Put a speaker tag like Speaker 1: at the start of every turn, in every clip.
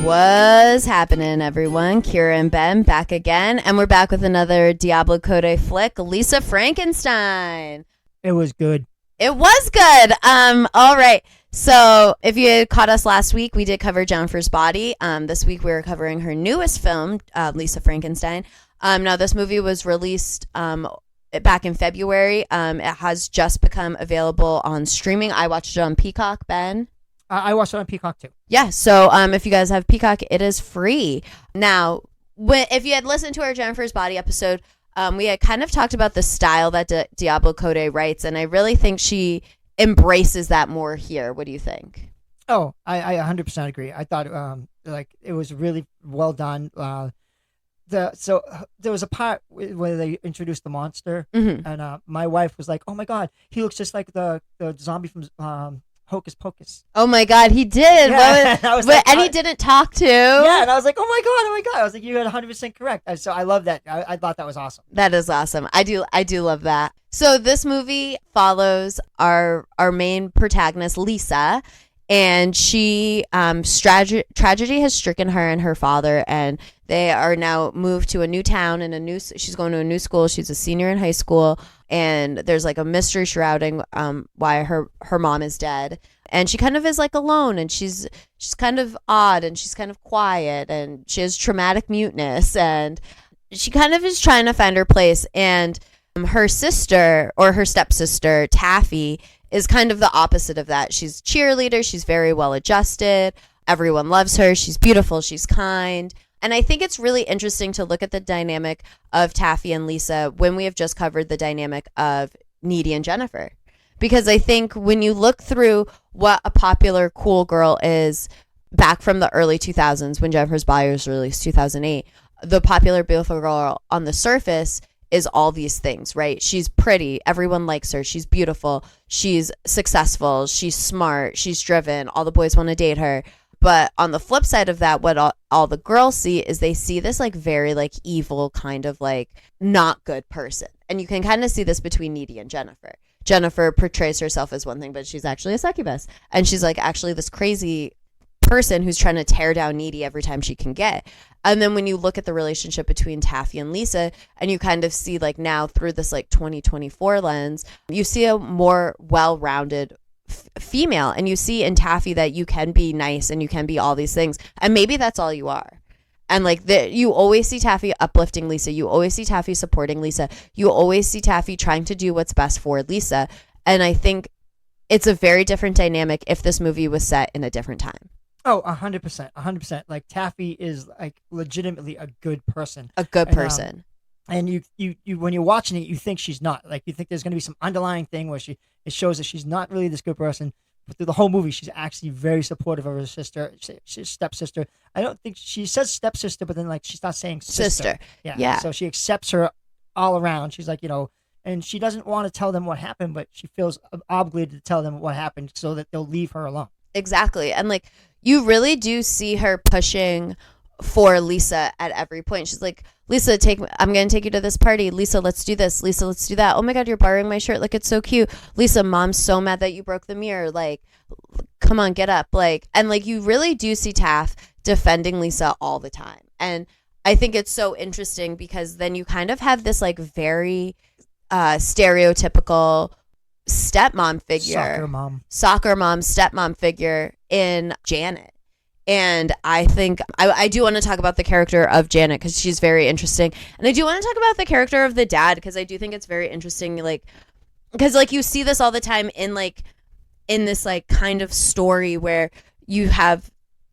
Speaker 1: What's happening, everyone? Kyra and Ben back again, and we're back with another Diablo Cody flick, Lisa Frankenstein.
Speaker 2: It was good.
Speaker 1: It was good. All right. So if you had caught us last week, we did cover Jennifer's Body. This week we were covering her newest film, Lisa Frankenstein. Now this movie was released back in February. It has just become available on streaming. I watched it on Peacock, Ben.
Speaker 2: I watched it on Peacock too.
Speaker 1: Yeah, so if you guys have Peacock, it is free. Now, if you had listened to our Jennifer's Body episode, we had kind of talked about the style that Diablo Cody writes, and I really think she embraces that more here. What do you think?
Speaker 2: Oh, I 100% agree. I thought it was really well done. So there was a part where they introduced the monster, and my wife was like, "Oh my God, he looks just like the zombie from Hocus Pocus."
Speaker 1: Oh my God, he did.
Speaker 2: Yeah.
Speaker 1: And he didn't talk to.
Speaker 2: Yeah, and I was like, oh my God. I was like, you had 100% correct. And so I love that. I thought that was awesome.
Speaker 1: That is awesome. I do love that. So this movie follows our main protagonist, Lisa, and she tragedy has stricken her and her father, and they are now moved to a new town and she's going to a new school. She's a senior in high school, and there's like a mystery shrouding why her mom is dead, and she kind of is like alone, and she's kind of odd, and she's kind of quiet, and she has traumatic muteness, and she kind of is trying to find her place. And her sister, or her stepsister, Taffy, is kind of the opposite of that. She's a cheerleader. She's very well adjusted. Everyone loves her. She's beautiful. She's kind. And I think it's really interesting to look at the dynamic of Taffy and Lisa when we have just covered the dynamic of Needy and Jennifer. Because I think when you look through what a popular cool girl is back from the early 2000s, when Jennifer's Body was released, 2008, the popular beautiful girl on the surface is all these things, right? She's pretty. Everyone likes her. She's beautiful. She's successful. She's smart. She's driven. All the boys want to date her. But on the flip side of that, what all the girls see is they see this like very like evil kind of like not good person. And you can kind of see this between Needy and Jennifer. Jennifer portrays herself as one thing, but she's actually a succubus. And she's like actually this crazy person who's trying to tear down Needy every time she can get. And then when you look at the relationship between Taffy and Lisa, and you kind of see like now through this like 2024 lens, you see a more well-rounded female, and you see in Taffy that you can be nice and you can be all these things, and maybe that's all you are. And like you always see Taffy uplifting Lisa, you always see Taffy supporting Lisa, you always see Taffy trying to do what's best for Lisa. And I think it's a very different dynamic if this movie was set in a different time.
Speaker 2: Oh, 100%. Like Taffy is like legitimately a good person.
Speaker 1: A good person.
Speaker 2: And you when you're watching it, you think she's not. Like you think there's going to be some underlying thing where it shows that she's not really this good person. But through the whole movie, she's actually very supportive of her sister, she's stepsister. I don't think she says stepsister, but then like she starts saying sister. Yeah. So she accepts her all around. She's like, and she doesn't want to tell them what happened, but she feels obligated to tell them what happened so that they'll leave her alone.
Speaker 1: Exactly. And like you really do see her pushing for Lisa at every point. She's like, Lisa, I'm going to take you to this party. Lisa, let's do this. Lisa, let's do that. Oh my God, you're borrowing my shirt. Like, it's so cute. Lisa, mom's so mad that you broke the mirror. Like, come on, get up. Like, and like you really do see Taff defending Lisa all the time. And I think it's so interesting because then you kind of have this like very stereotypical stepmom figure, soccer mom, stepmom figure in Janet. And I think I do want to talk about the character of Janet because she's very interesting. And I do want to talk about the character of the dad because I do think it's very interesting. Like, because like you see this all the time in this like kind of story where you have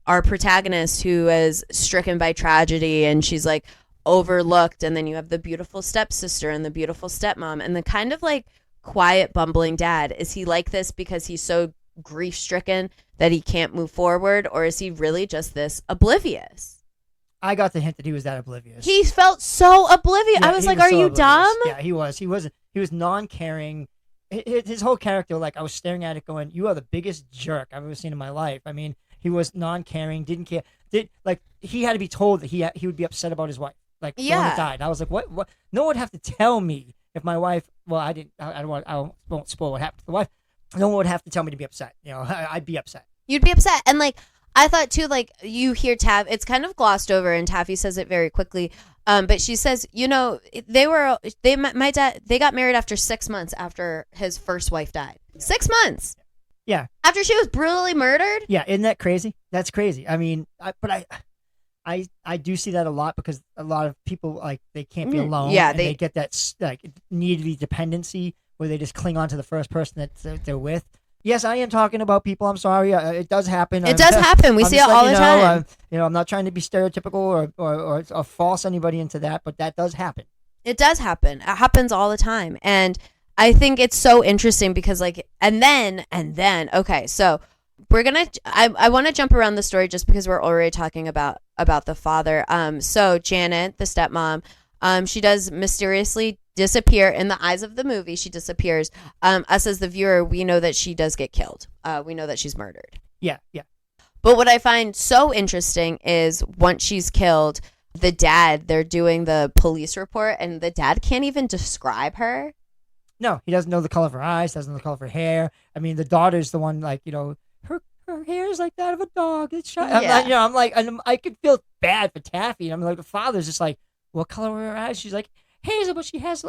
Speaker 1: our protagonist who is stricken by tragedy and she's like overlooked. And then you have the beautiful stepsister and the beautiful stepmom and the kind of like quiet bumbling dad. Is he like this because he's so grief stricken that he can't move forward, or is he really just this oblivious?
Speaker 2: I got the hint that he was that oblivious.
Speaker 1: He felt so oblivious. Yeah, I was like, are you dumb?
Speaker 2: Yeah, he was. He was non-caring. His whole character, like I was staring at it going, you are the biggest jerk I've ever seen in my life. I mean, he was non-caring, didn't care. He had to be told that he would be upset about his wife. Like, the one that died. I was like, what? No one would have to tell me if my wife, well, I won't spoil what happened to the wife. No one would have to tell me to be upset. I'd be upset.
Speaker 1: You'd be upset. And like, I thought too, like you hear it's kind of glossed over, and Taffy says it very quickly. But she says, my dad, they got married after 6 months after his first wife died. 6 months.
Speaker 2: Yeah.
Speaker 1: After she was brutally murdered.
Speaker 2: Yeah. Isn't that crazy? That's crazy. I mean, I do see that a lot because a lot of people like they can't be alone.
Speaker 1: Yeah.
Speaker 2: And they get that like needy dependency where they just cling on to the first person that they're with. Yes, I am talking about people. I'm sorry. It does happen.
Speaker 1: It does happen. We see it all the time.
Speaker 2: I'm not trying to be stereotypical or false anybody into that, but that does happen.
Speaker 1: It does happen. It happens all the time. And I think it's so interesting because like, and then, okay, so I want to jump around the story just because we're already talking about the father. So Janet, the stepmom, she does mysteriously disappear in the eyes of the movie. She disappears. Us as the viewer, we know that she does get killed. We know that she's murdered.
Speaker 2: Yeah, yeah.
Speaker 1: But what I find so interesting is once she's killed, the dad, they're doing the police report, and the dad can't even describe her.
Speaker 2: No, he doesn't know the color of her eyes, doesn't know the color of her hair. I mean, the daughter's the one, like, her hair is like that of a dog. It's shy. I could feel bad for Taffy. I'm like, the father's just like, what color are her eyes? She's like, hazel, but she has,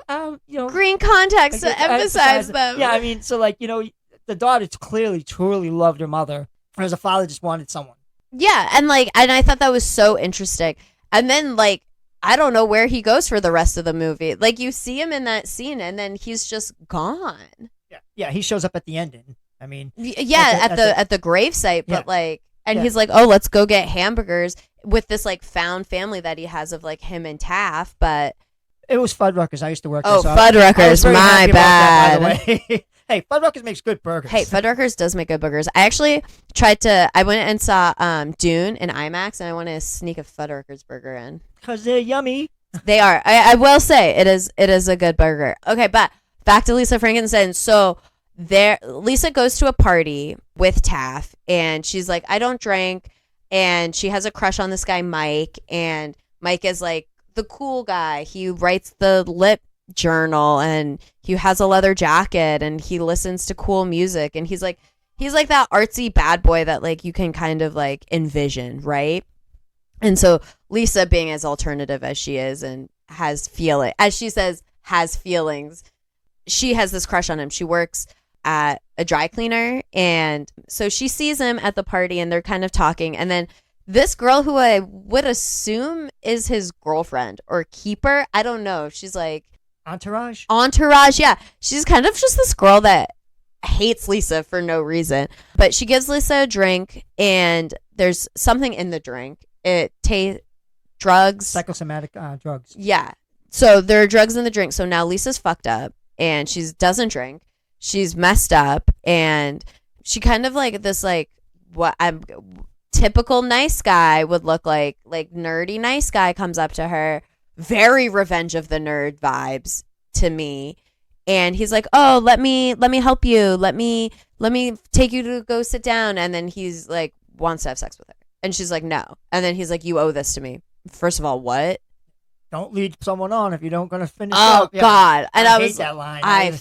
Speaker 1: green contacts to emphasize them.
Speaker 2: Yeah, I mean, so like, the daughter clearly, truly loved her mother, whereas the father just wanted someone.
Speaker 1: Yeah, and I thought that was so interesting. And then, like, I don't know where he goes for the rest of the movie. Like, you see him in that scene, and then he's just gone.
Speaker 2: Yeah, he shows up at the ending. I mean,
Speaker 1: at the gravesite, but he's like, oh, let's go get hamburgers with this like found family that he has of like him and Taff, but
Speaker 2: it was Fuddruckers. I used to work there.
Speaker 1: Oh, Fuddruckers, my bad.
Speaker 2: By the way. Hey, Fuddruckers makes good burgers.
Speaker 1: Hey, Fuddruckers does make good burgers. I actually I went and saw Dune in IMAX, and I want to sneak a Fuddruckers burger in.
Speaker 2: Because they're yummy.
Speaker 1: They are. I will say, it is a good burger. Okay, but back to Lisa Frankenstein. So Lisa goes to a party with Taff, and she's like, I don't drink, and she has a crush on this guy, Mike, and Mike is like the cool guy. He writes the lip journal, and he has a leather jacket, and he listens to cool music, and he's like that artsy bad boy that like you can kind of like envision, right? And so Lisa, being as alternative as she is and has feelings, she has this crush on him. She works at a dry cleaner, and so she sees him at the party, and they're kind of talking, and then this girl, who I would assume is his girlfriend or keeper, I don't know, she's like
Speaker 2: Entourage,
Speaker 1: yeah. She's kind of just this girl that hates Lisa for no reason. But she gives Lisa a drink, and there's something in the drink. Drugs.
Speaker 2: Psychosomatic drugs.
Speaker 1: Yeah. So there are drugs in the drink. So now Lisa's fucked up, and she doesn't drink. She's messed up, and she kind of like this, like, what I'm typical nice guy would look like nerdy nice guy comes up to her. Very Revenge of the Nerd vibes to me, and he's like, oh, let me help you, let me take you to go sit down, and then he's like wants to have sex with her, and she's like, no, and then he's like, you owe this to me. First of all, what?
Speaker 2: Don't lead someone on if you don't gonna finish.
Speaker 1: Oh God. And I hate
Speaker 2: that line.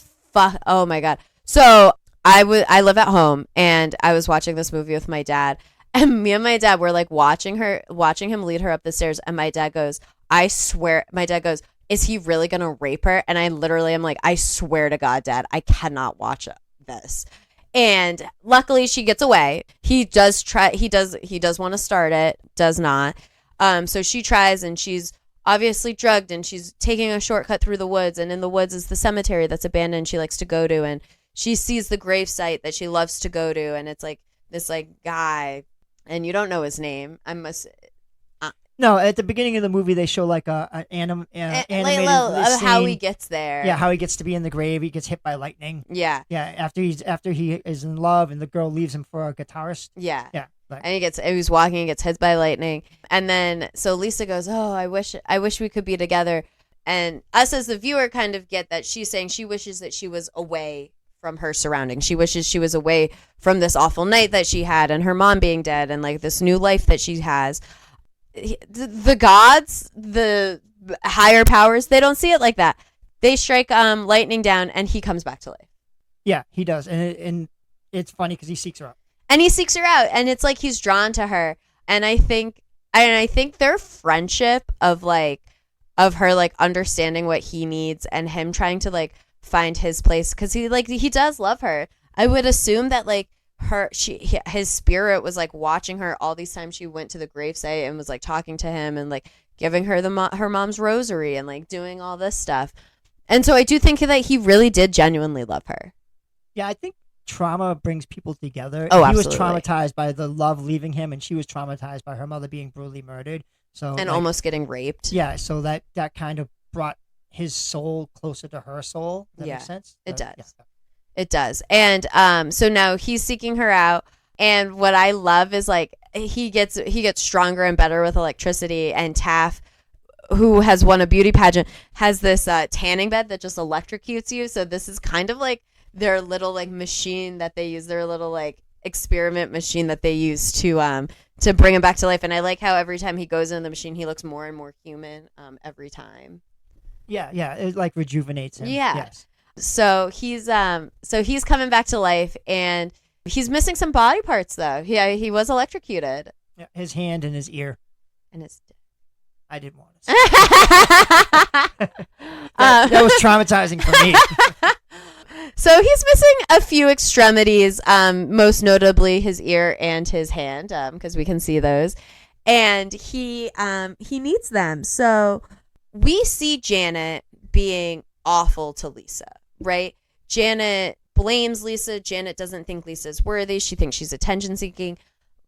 Speaker 1: Oh my God. So I live at home, and I was watching this movie with my dad, and me and my dad were like watching him lead her up the stairs, and my dad goes, is he really going to rape her? And I literally am like, I swear to God, Dad, I cannot watch this. And luckily she gets away. He does want to start it, does not. So she tries, and she's obviously drugged, and she's taking a shortcut through the woods, and in the woods is the cemetery that's abandoned she likes to go to, and she sees the gravesite that she loves to go to, and it's like this like guy, and you don't know his name.
Speaker 2: No, at the beginning of the movie, they show like an animated scene.
Speaker 1: How he gets there.
Speaker 2: Yeah, how he gets to be in the grave. He gets hit by lightning.
Speaker 1: Yeah.
Speaker 2: Yeah, after he is in love, and the girl leaves him for a guitarist.
Speaker 1: Yeah.
Speaker 2: Yeah.
Speaker 1: And he's walking, and gets hit by lightning. And then, so Lisa goes, oh, I wish we could be together. And us as the viewer kind of get that she's saying she wishes that she was away from her surroundings. She wishes she was away from this awful night that she had, and her mom being dead, and like this new life that she has. The gods, the higher powers, they don't see it like that. They strike lightning down, and he comes back to life.
Speaker 2: Yeah, he does, and it's funny because he seeks her up.
Speaker 1: And he seeks her out, and it's like he's drawn to her. And I think their friendship of her like understanding what he needs and him trying to like find his place, because he does love her. I would assume that like his spirit was like watching her all these times she went to the gravesite and was like talking to him and like giving her her mom's rosary and like doing all this stuff. And so I do think that he really did genuinely love her.
Speaker 2: Yeah, I think trauma brings people together.
Speaker 1: Oh,
Speaker 2: he was
Speaker 1: absolutely.
Speaker 2: traumatized by the love leaving him, and she was traumatized by her mother being brutally murdered. So
Speaker 1: And almost getting raped.
Speaker 2: Yeah, so that kind of brought his soul closer to her soul. That makes sense?
Speaker 1: It does.
Speaker 2: Yeah.
Speaker 1: It does. And so now he's seeking her out. And what I love is like he gets stronger and better with electricity. And Taff, who has won a beauty pageant, has this tanning bed that just electrocutes you. So this is kind of like their little like machine that they use, their little like experiment machine that they use to bring him back to life. And I like how every time he goes in the machine, he looks more and more human every time.
Speaker 2: Yeah, it like rejuvenates him.
Speaker 1: Yeah.
Speaker 2: Yes.
Speaker 1: So he's coming back to life, and he's missing some body parts though. He was electrocuted.
Speaker 2: Yeah, his hand and his ear.
Speaker 1: And his
Speaker 2: I didn't want to say that was traumatizing for me.
Speaker 1: So he's missing a few extremities, most notably his ear and his hand, because we can see those. And he needs them. So we see Janet being awful to Lisa, right? Janet blames Lisa. Janet doesn't think Lisa's worthy. She thinks she's attention seeking.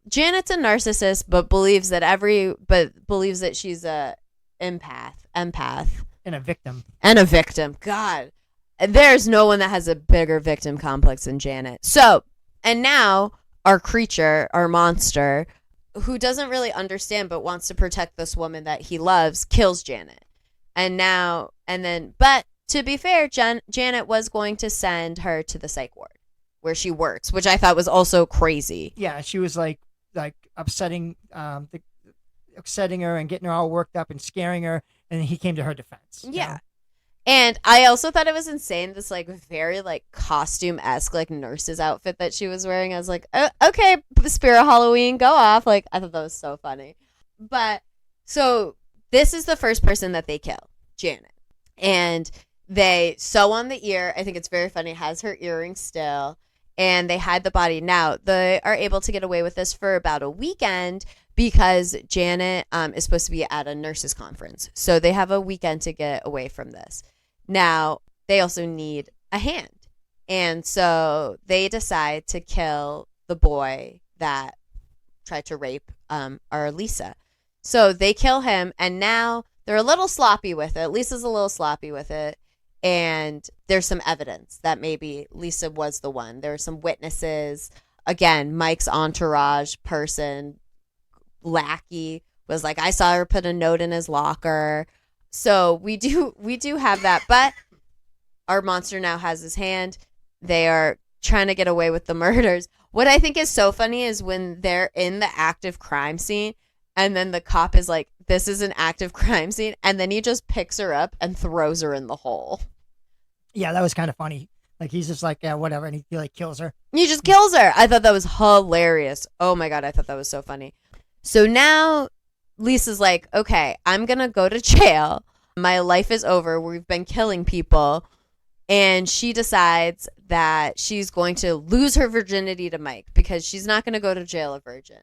Speaker 1: Janet's a narcissist, but believes that she's a empath,
Speaker 2: And a victim.
Speaker 1: God, there's no one that has a bigger victim complex than Janet. So, and now our creature, our monster, who doesn't really understand but wants to protect this woman that he loves, kills Janet. But to be fair, Janet was going to send her to the psych ward where she works, which I thought was also crazy.
Speaker 2: Yeah, she was like upsetting her and getting her all worked up and scaring her, and he came to her defense.
Speaker 1: Yeah.
Speaker 2: You know?
Speaker 1: And I also thought it was insane, this like very like costume-esque like nurse's outfit that she was wearing. I was like, oh, okay, Spirit Halloween, go off. Like, I thought that was so funny. But so this is the first person that they kill, Janet. And they sew on the ear. I think it's very funny. It has her earring still. And they hide the body. Now, they are able to get away with this for about a weekend because Janet is supposed to be at a nurses conference. So they have a weekend to get away from this. Now, they also need a hand. And so they decide to kill the boy that tried to rape our Lisa. So they kill him, and now they're a little sloppy with it. Lisa's a little sloppy with it. And there's some evidence that maybe Lisa was the one. There are some witnesses. Again, Mike's entourage person, lackey, was like, I saw her put a note in his locker. So we do have that. But our monster now has his hand. They are trying to get away with the murders. What I think is so funny is when they're in the active crime scene, and then the cop is like, this is an active crime scene. And then he just picks her up and throws her in the hole.
Speaker 2: Yeah, that was kind of funny. Like, he's just like, yeah, whatever. And he like kills her.
Speaker 1: He just kills her. I thought that was hilarious. Oh my God, I thought that was so funny. So now Lisa's like, okay, I'm going to go to jail. My life is over. We've been killing people. And she decides that she's going to lose her virginity to Mike because she's not going to go to jail a virgin.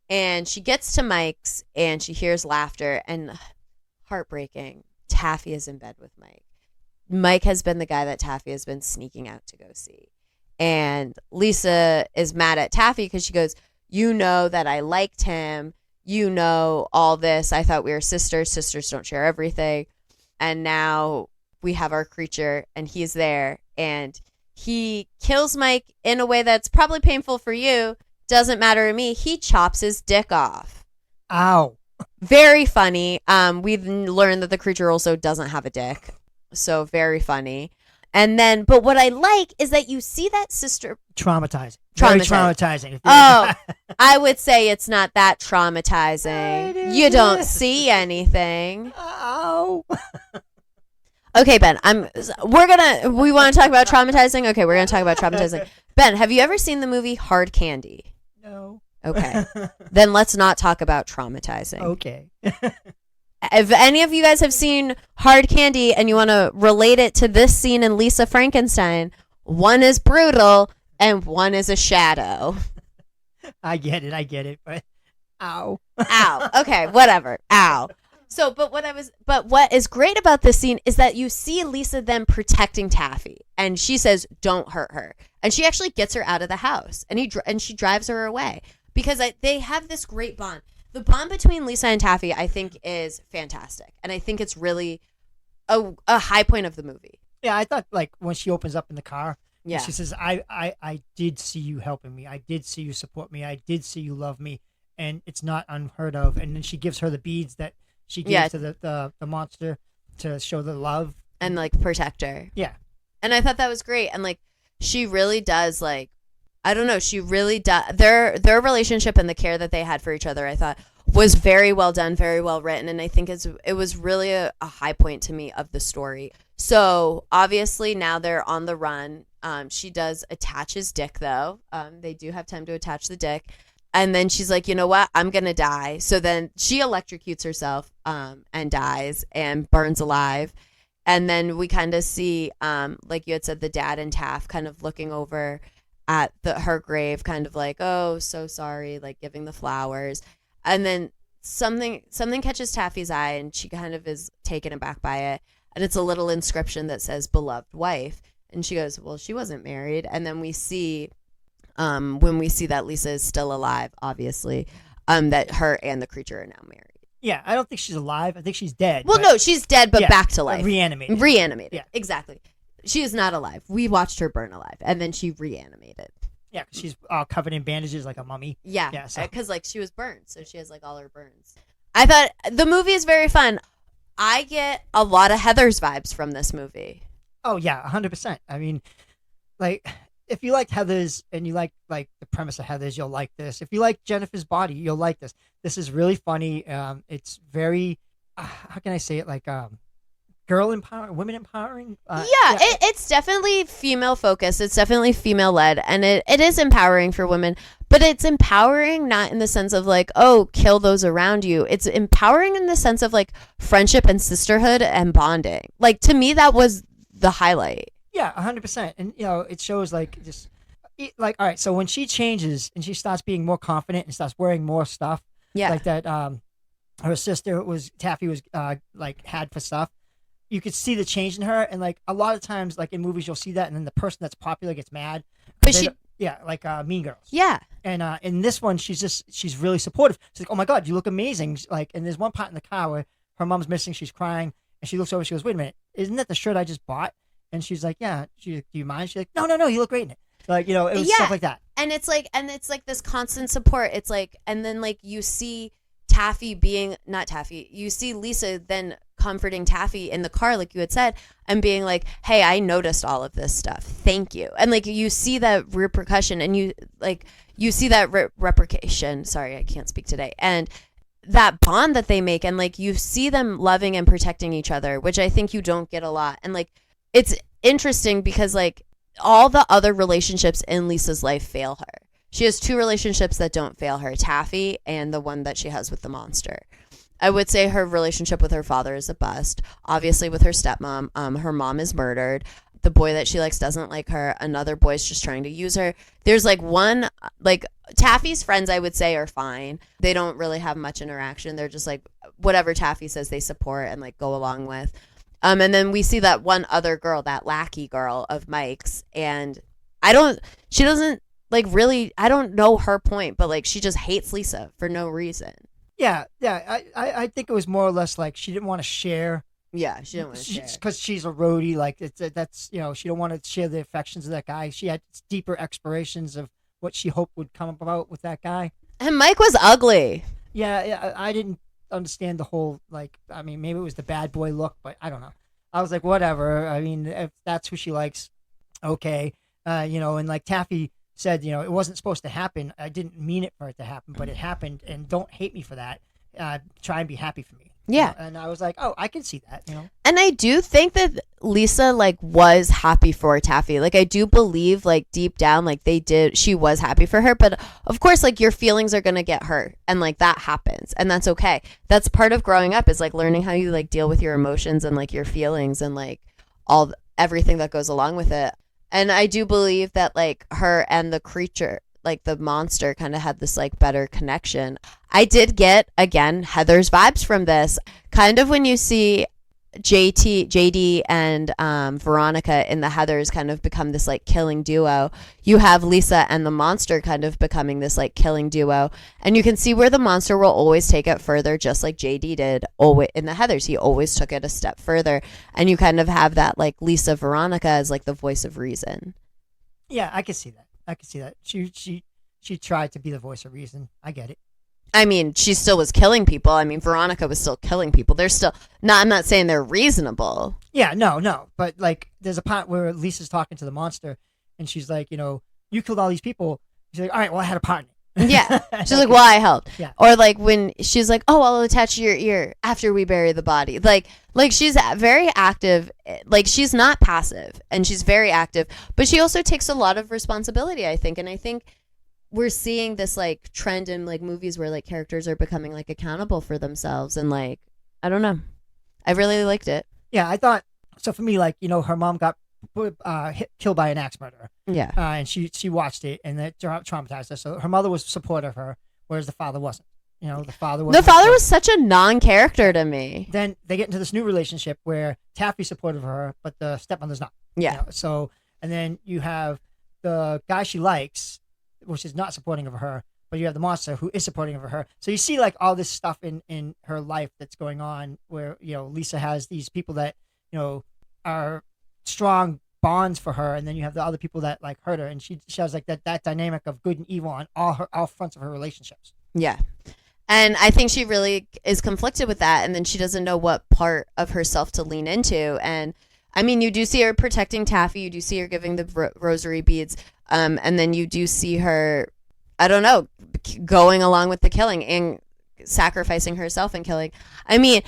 Speaker 1: And she gets to Mike's and she hears laughter, and heartbreaking. Taffy is in bed with Mike. Mike has been the guy that Taffy has been sneaking out to go see. And Lisa is mad at Taffy because she goes, you know that I liked him. You know all this. I thought we were sisters. Sisters don't share everything. And now we have our creature, and he's there. And he kills Mike in a way that's probably painful for you. Doesn't matter to me. He chops his dick off.
Speaker 2: Ow.
Speaker 1: Very funny. We've learned that the creature also doesn't have a dick. So very funny. And then, but what I like is that you see that sister.
Speaker 2: Traumatizing. Very traumatizing.
Speaker 1: Oh, I would say it's not that traumatizing. You don't see anything.
Speaker 2: Ow.
Speaker 1: Okay, Ben, we want to talk about traumatizing? Okay, we're going to talk about traumatizing. Ben, have you ever seen the movie Hard Candy?
Speaker 2: No.
Speaker 1: Okay. Then let's not talk about traumatizing.
Speaker 2: Okay.
Speaker 1: If any of you guys have seen Hard Candy and you want to relate it to this scene in Lisa Frankenstein, one is brutal and one is a shadow.
Speaker 2: I get it, but ow.
Speaker 1: Ow. Okay, whatever. Ow. So, but what is great about this scene is that you see Lisa then protecting Taffy, and she says, "Don't hurt her," and she actually gets her out of the house, and she drives her away because they have this great bond. The bond between Lisa and Taffy, I think, is fantastic, and I think it's really a high point of the movie.
Speaker 2: Yeah, I thought like when she opens up in the car,
Speaker 1: Yeah,
Speaker 2: she says, "I did see you helping me. I did see you support me. I did see you love me, and it's not unheard of." And then she gives her the beads that she gives to the monster to show the love
Speaker 1: and like protect her.
Speaker 2: Yeah,
Speaker 1: and I thought that was great, and like she really does like. I don't know. She really does. Their relationship and the care that they had for each other, I thought, was very well done, very well written, and I think it was really a high point to me of the story. So obviously now they're on the run. She does attach his dick though. They do have time to attach the dick, and then she's like, you know what? I'm gonna die. So then she electrocutes herself and dies and burns alive. And then we kind of see, like you had said, the dad and Taff kind of looking over at her grave, kind of like, oh, so sorry, like giving the flowers. And then something catches Taffy's eye, and she kind of is taken aback by it. And it's a little inscription that says "beloved wife." And she goes, well, she wasn't married. And then we see, when we see that Lisa is still alive, obviously, that her and the creature are now married.
Speaker 2: Yeah, I don't think she's alive. I think she's dead.
Speaker 1: Well, no, she's dead, but back to life.
Speaker 2: Reanimated.
Speaker 1: Yeah, exactly. She is not alive. We watched her burn alive, and then she reanimated.
Speaker 2: Yeah, because she's covered in bandages like a mummy.
Speaker 1: Yeah,
Speaker 2: yeah,
Speaker 1: because like she was burned, so she has like all her burns. I thought the movie is very fun. I get a lot of Heather's vibes from this movie.
Speaker 2: Oh yeah, 100%. I mean, like if you like Heather's and you like the premise of Heather's, you'll like this. If you like Jennifer's Body, you'll like this. This is really funny. It's very, how can I say it? Like girl empowering, women empowering.
Speaker 1: It's definitely female focused. It's definitely female led, and it is empowering for women. But it's empowering not in the sense of like, oh, kill those around you. It's empowering in the sense of like friendship and sisterhood and bonding. Like to me, that was the highlight.
Speaker 2: Yeah, 100%. And it shows like just like, all right. So when she changes and she starts being more confident and starts wearing more stuff, like that, her sister Taffy was like had for stuff. You could see the change in her, and like a lot of times, like in movies, you'll see that, and then the person that's popular gets mad.
Speaker 1: But
Speaker 2: like Mean Girls.
Speaker 1: Yeah.
Speaker 2: And in this one, she's really supportive. She's like, "Oh my God, you look amazing!" Like, and there's one part in the car where her mom's missing, she's crying, and she looks over, she goes, "Wait a minute, isn't that the shirt I just bought?" And she's like, "Yeah." She's like, "Do you mind?" She's like, "No, you look great in it." Like, it was stuff like that.
Speaker 1: And it's like this constant support. It's like, and then like you see Taffy being not Taffy. You see Lisa then comforting Taffy in the car, like you had said, and being like, hey, I noticed all of this stuff. Thank you. And like you see that repercussion, and you see that replication. Sorry, I can't speak today. And that bond that they make, and like you see them loving and protecting each other, which I think you don't get a lot. And like it's interesting because like all the other relationships in Lisa's life fail her. She has two relationships that don't fail her, Taffy and the one that she has with the monster. I would say her relationship with her father is a bust. Obviously with her stepmom, her mom is murdered. The boy that she likes doesn't like her. Another boy's just trying to use her. There's like one, like Taffy's friends I would say are fine. They don't really have much interaction. They're just like whatever Taffy says they support and like go along with. And then we see that one other girl, that lackey girl of Mike's, and she doesn't like really, I don't know her point, but like she just hates Lisa for no reason.
Speaker 2: Yeah. I think it was more or less like she didn't want to share.
Speaker 1: Yeah, she didn't want to share
Speaker 2: because she's a roadie. Like that's she don't want to share the affections of that guy. She had deeper explorations of what she hoped would come about with that guy.
Speaker 1: And Mike was ugly.
Speaker 2: Yeah, I didn't understand the whole like. I mean, maybe it was the bad boy look, but I don't know. I was like, whatever. I mean, if that's who she likes, okay. And like Taffy said, it wasn't supposed to happen. I didn't mean it for it to happen, but it happened, and don't hate me for that. Try and be happy for me.
Speaker 1: Yeah.
Speaker 2: And I was like, oh, I can see that,
Speaker 1: And I do think that Lisa like was happy for Taffy. Like I do believe like deep down like she was happy for her, but of course like your feelings are going to get hurt and like that happens and that's okay. That's part of growing up is like learning how you like deal with your emotions and like your feelings and like everything that goes along with it. And I do believe that like her and the creature, like the monster, kind of had this like better connection. I did get, again, Heather's vibes from this. Kind of when you see JD and Veronica in the Heathers kind of become this like killing duo, you have Lisa and the monster kind of becoming this like killing duo, and you can see where the monster will always take it further, just like JD did always in the Heathers. He always took it a step further, and you kind of have that like Lisa Veronica as like the voice of reason.
Speaker 2: Yeah, I can see that. She tried to be the voice of reason. I get it.
Speaker 1: I mean, she still was killing people. I mean, Veronica was still killing people. They're still not. I'm not saying they're reasonable.
Speaker 2: Yeah, no. But like, there's a part where Lisa's talking to the monster, and she's like, you killed all these people. She's like, all right, well, I had a partner.
Speaker 1: Yeah. She's like, well, I helped.
Speaker 2: Yeah.
Speaker 1: Or like when she's like, oh, I'll attach your ear after we bury the body. Like she's very active. Like she's not passive, and she's very active, but she also takes a lot of responsibility, I think. And I think we're seeing this like trend in like movies where like characters are becoming like accountable for themselves, and like I don't know, I really liked it.
Speaker 2: Yeah, I thought so. For me, like her mom got killed by an axe murderer.
Speaker 1: Yeah,
Speaker 2: and she watched it, and that traumatized her. So her mother was supportive of her, whereas the father wasn't. The father was
Speaker 1: such a non-character to me.
Speaker 2: Then they get into this new relationship where Taffy's supportive of her, but the stepmother's not.
Speaker 1: Yeah.
Speaker 2: So and then you have the guy she likes, which is not supporting of her, but you have the monster who is supporting of her. So you see like all this stuff in her life that's going on where, Lisa has these people that, are strong bonds for her. And then you have the other people that like hurt her. And she has like that dynamic of good and evil on all fronts of her relationships.
Speaker 1: Yeah. And I think she really is conflicted with that. And then she doesn't know what part of herself to lean into. And I mean, you do see her protecting Taffy. You do see her giving the rosary beads. And then you do see her, I don't know, going along with the killing and sacrificing herself and killing. I mean,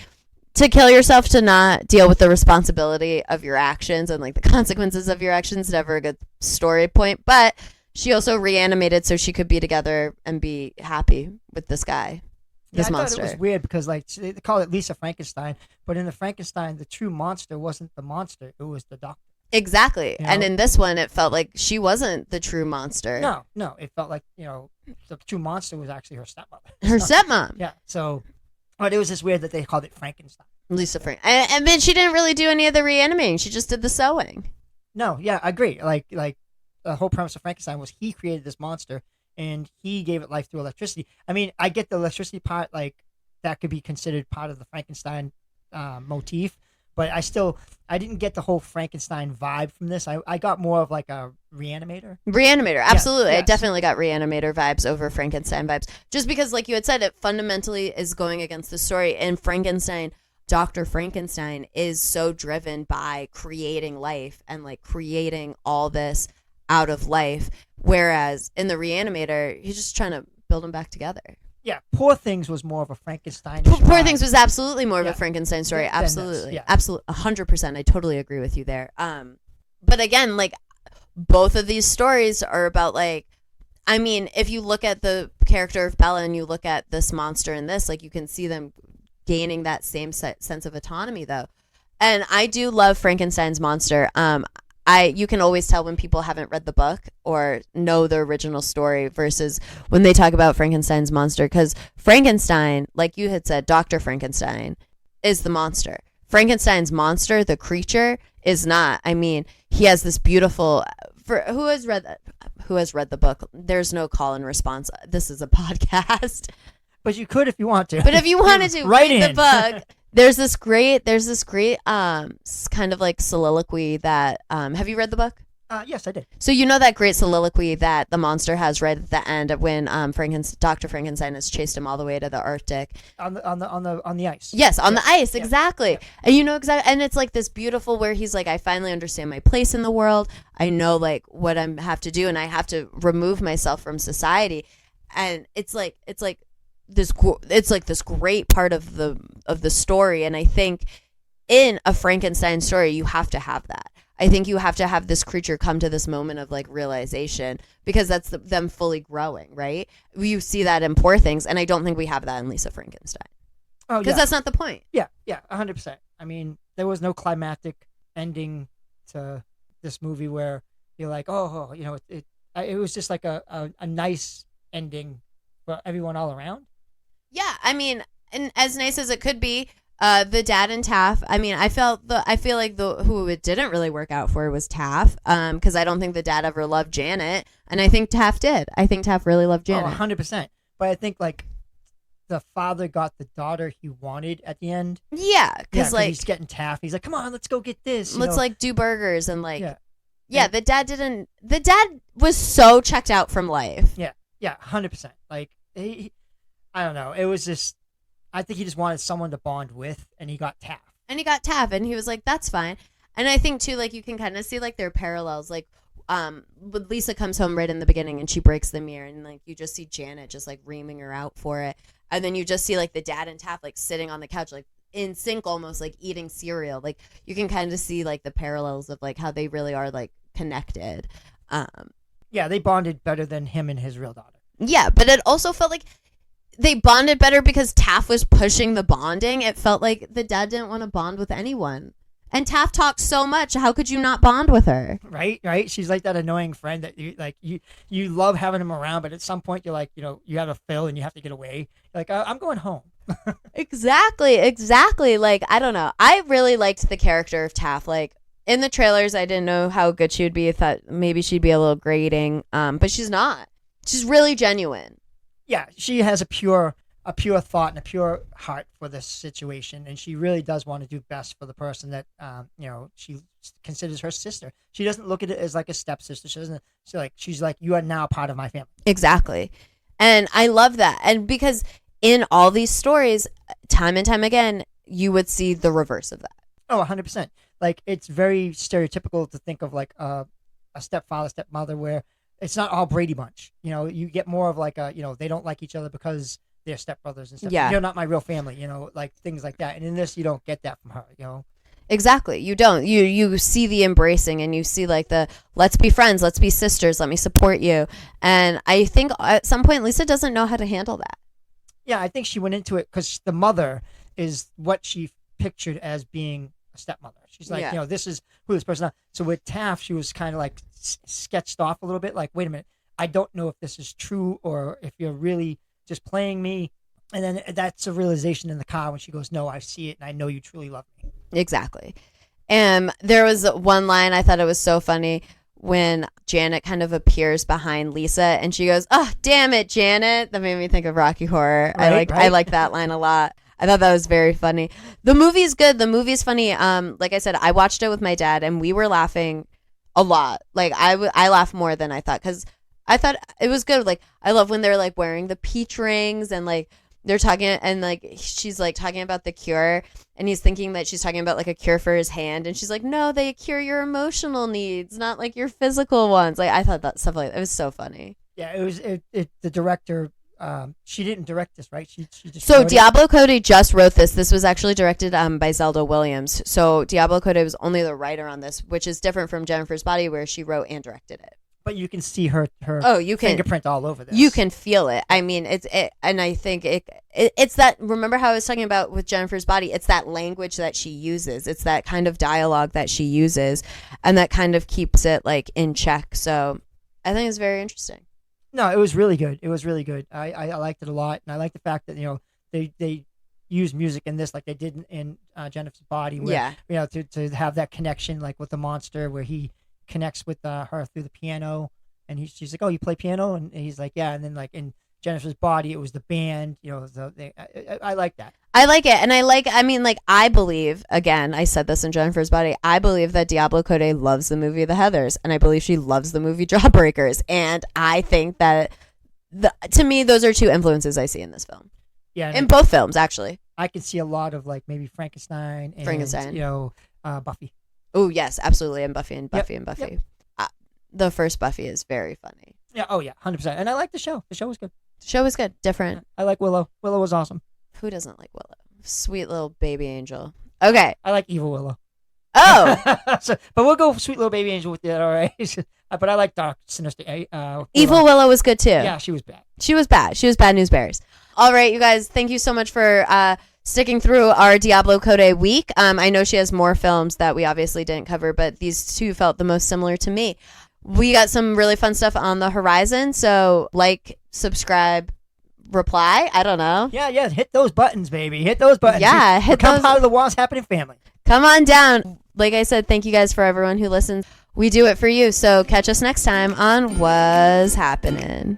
Speaker 1: to kill yourself, to not deal with the responsibility of your actions and like the consequences of your actions, never a good story point. But she also reanimated so she could be together and be happy with this guy. This monster.
Speaker 2: I thought it was weird because like they call it Lisa Frankenstein, but in the Frankenstein, the true monster wasn't the monster; it was the doctor.
Speaker 1: Exactly. And in this one, it felt like she wasn't the true monster.
Speaker 2: No, it felt like the true monster was actually her stepmother.
Speaker 1: Her stepmom.
Speaker 2: Yeah. So, but it was just weird that they called it Frankenstein.
Speaker 1: Lisa Frank, and then she didn't really do any of the reanimating. She just did the sewing.
Speaker 2: No, yeah, I agree. Like the whole premise of Frankenstein was he created this monster and he gave it life through electricity. I mean, I get the electricity part, like that could be considered part of the Frankenstein motif, but I didn't get the whole Frankenstein vibe from this. I got more of like a reanimator.
Speaker 1: Reanimator, absolutely.
Speaker 2: Yes.
Speaker 1: I definitely got reanimator vibes over Frankenstein vibes. Just because, like you had said, it fundamentally is going against the story. And Frankenstein, Dr. Frankenstein, is so driven by creating life and like creating all this out of life. Whereas in the reanimator, he's just trying to build them back together.
Speaker 2: Yeah, Poor Things was more of a Frankenstein.
Speaker 1: Poor Things was absolutely more of a Frankenstein story. Absolutely.
Speaker 2: Yeah.
Speaker 1: Absolutely. 100%. I totally agree with you there. But again, like both of these stories are about like, I mean, if you look at the character of Bella and you look at this monster in this, like you can see them gaining that same sense of autonomy though. And I do love Frankenstein's monster. You can always tell when people haven't read the book or know the original story versus when they talk about Frankenstein's monster, because Frankenstein, like you had said, Dr. Frankenstein is the monster. Frankenstein's monster, the creature, is not. I mean, he has this beautiful. For who has read the book? There's no call and response. This is a podcast.
Speaker 2: But you could if you want to.
Speaker 1: But if you wanted to read the book. There's this great kind of like soliloquy that have you read the book?
Speaker 2: Yes, I did.
Speaker 1: So you know that great soliloquy that the monster has right at the end when Dr. Frankenstein has chased him all the way to the Arctic
Speaker 2: on the ice.
Speaker 1: Yes, on the ice, exactly.
Speaker 2: Yeah.
Speaker 1: And you know exactly, and it's like this beautiful where he's like, I finally understand my place in the world. I know like what I have to do, and I have to remove myself from society. And it's like it's like this great part of the story. And I think in a Frankenstein story, you have to have that. I think you have to have this creature come to this moment of like realization, because that's them fully growing, right? You see that in Poor Things, and I don't think we have that in Lisa Frankenstein.
Speaker 2: Oh,
Speaker 1: because that's not the point.
Speaker 2: Yeah, 100%. I mean, there was no climactic ending to this movie where you're like, oh, you know, it was just like a nice ending for everyone all around.
Speaker 1: Yeah, I mean, and as nice as it could be, the dad and Taff. I mean, I feel like who it didn't really work out for was Taff, because I don't think the dad ever loved Janet, and I think Taff did. I think Taff really loved Janet.
Speaker 2: 100%. But I think like the father got the daughter he wanted at the end.
Speaker 1: Yeah, because like
Speaker 2: he's getting Taff. He's like, come on, let's go get this.
Speaker 1: Let's like do burgers and like. Yeah, the dad didn't. The dad was so checked out from life.
Speaker 2: Yeah, 100%. Like I don't know. It was just. I think he just wanted someone to bond with, and he got Taff. And
Speaker 1: he was like, that's fine. And I think, too, like, you can kind of see, like, their parallels. Like, when Lisa comes home right in the beginning, and she breaks the mirror, and, like, you just see Janet just, like, reaming her out for it. And then you just see, like, the dad and Taff, like, sitting on the couch, like, in sync almost, like, eating cereal. Like, you can kind of see, like, the parallels of, like, how they really are, like, connected.
Speaker 2: Yeah, they bonded better than him and his real daughter.
Speaker 1: Yeah, but it also felt like they bonded better because Taff was pushing the bonding. It felt like the dad didn't want to bond with anyone. And Taff talks so much. How could you not bond with her?
Speaker 2: Right. She's like that annoying friend that you love having him around, but at some point you're like, you know, you have a fill and you have to get away. You're like, I'm going home.
Speaker 1: Exactly. Like, I don't know. I really liked the character of Taff. Like, in the trailers, I didn't know how good she would be. I thought maybe she'd be a little grating, but she's not. She's really genuine.
Speaker 2: Yeah, she has a pure thought and a pure heart for this situation, and she really does want to do best for the person that you know, she considers her sister. She doesn't look at it as like a stepsister. She's like you are now part of my family.
Speaker 1: Exactly, and I love that. And because in all these stories, time and time again, you would see the reverse of that.
Speaker 2: Oh, 100%. Like, it's very stereotypical to think of like a stepfather, stepmother, where it's not all Brady Bunch. You know, you get more of like a, you know, they don't like each other because they're stepbrothers and stuff.
Speaker 1: Yeah.
Speaker 2: You're not my real family, you know, like things like that. And in this, you don't get that from her, you know?
Speaker 1: Exactly. You don't. You see the embracing, and you see like the let's be friends, let's be sisters, let me support you. And I think at some point Lisa doesn't know how to handle that.
Speaker 2: Yeah, I think she went into it because the mother is what she pictured as being a stepmother. She's like, you know, this is who this person is. So with Taff, she was kind of like sketched off a little bit, like, wait a minute, I don't know if this is true or if you're really just playing me. And then that's a realization in the car when she goes, no, I see it and I know you truly love me.
Speaker 1: Exactly. And there was one line I thought it was so funny when Janet kind of appears behind Lisa and she goes, oh, damn it, Janet. That made me think of Rocky Horror.
Speaker 2: Right.
Speaker 1: I like that line a lot. I thought that was very funny. The movie's good. The movie's funny. Like I said, I watched it with my dad and we were laughing a lot. Like I laughed more than I thought because I thought it was good. Like I love when they're like wearing the peach rings and like they're talking and like she's like talking about the cure and he's thinking that she's talking about like a cure for his hand and she's like, no, they cure your emotional needs, not like your physical ones. Like I thought that stuff like it was so funny.
Speaker 2: Yeah, it was the director. She didn't direct this, right? She just
Speaker 1: so Diablo Cody just wrote this. This was actually directed by Zelda Williams. So Diablo Cody was only the writer on this, which is different from Jennifer's Body, where she wrote and directed it.
Speaker 2: But you can see her fingerprint all over this.
Speaker 1: You can feel it. I mean, and I think it's that. Remember how I was talking about with Jennifer's Body? It's that language that she uses. It's that kind of dialogue that she uses, and that kind of keeps it like in check. So I think it's very interesting.
Speaker 2: No, it was really good. It was really good. I liked it a lot, and I like the fact that, you know, they use music in this like they did in Jennifer's Body. Where, you know, to have that connection like with the monster where he connects with her through the piano, and she's like, oh, you play piano, and he's like, yeah, and then like in Jennifer's Body it was the band, you know. I like that.
Speaker 1: I like it, and I believe, again, I said this in Jennifer's Body, I believe that Diablo Cody loves the movie The Heathers, and I believe she loves the movie Jawbreakers, and I think that to me those are two influences I see in this film.
Speaker 2: Yeah,
Speaker 1: in both films actually.
Speaker 2: I can see a lot of like maybe Frankenstein, you know, Buffy.
Speaker 1: Oh yes, absolutely, and Buffy.
Speaker 2: Yep.
Speaker 1: The first Buffy is very funny.
Speaker 2: Yeah. Oh yeah, 100%. And I like the show. The show was good.
Speaker 1: Show was good. Different.
Speaker 2: I like Willow. Willow was awesome.
Speaker 1: Who doesn't like Willow? Sweet little baby angel. Okay.
Speaker 2: I like Evil Willow.
Speaker 1: Oh.
Speaker 2: But we'll go Sweet Little Baby Angel with it, all right? But I like Dark Sinister.
Speaker 1: Evil Willow was good too.
Speaker 2: Yeah, she was bad.
Speaker 1: She was bad. She was bad news bears. All right, you guys. Thank you so much for sticking through our Diablo Cody week. I know she has more films that we obviously didn't cover, but these two felt the most similar to me. We got some really fun stuff on the horizon. So like, subscribe, reply. I don't know.
Speaker 2: Yeah. Hit those buttons, baby. Hit those buttons.
Speaker 1: Yeah, hit
Speaker 2: Become
Speaker 1: those.
Speaker 2: part of the Woz Happening family.
Speaker 1: Come on down. Like I said, thank you guys for everyone who listens. We do it for you. So catch us next time on Woz Happening.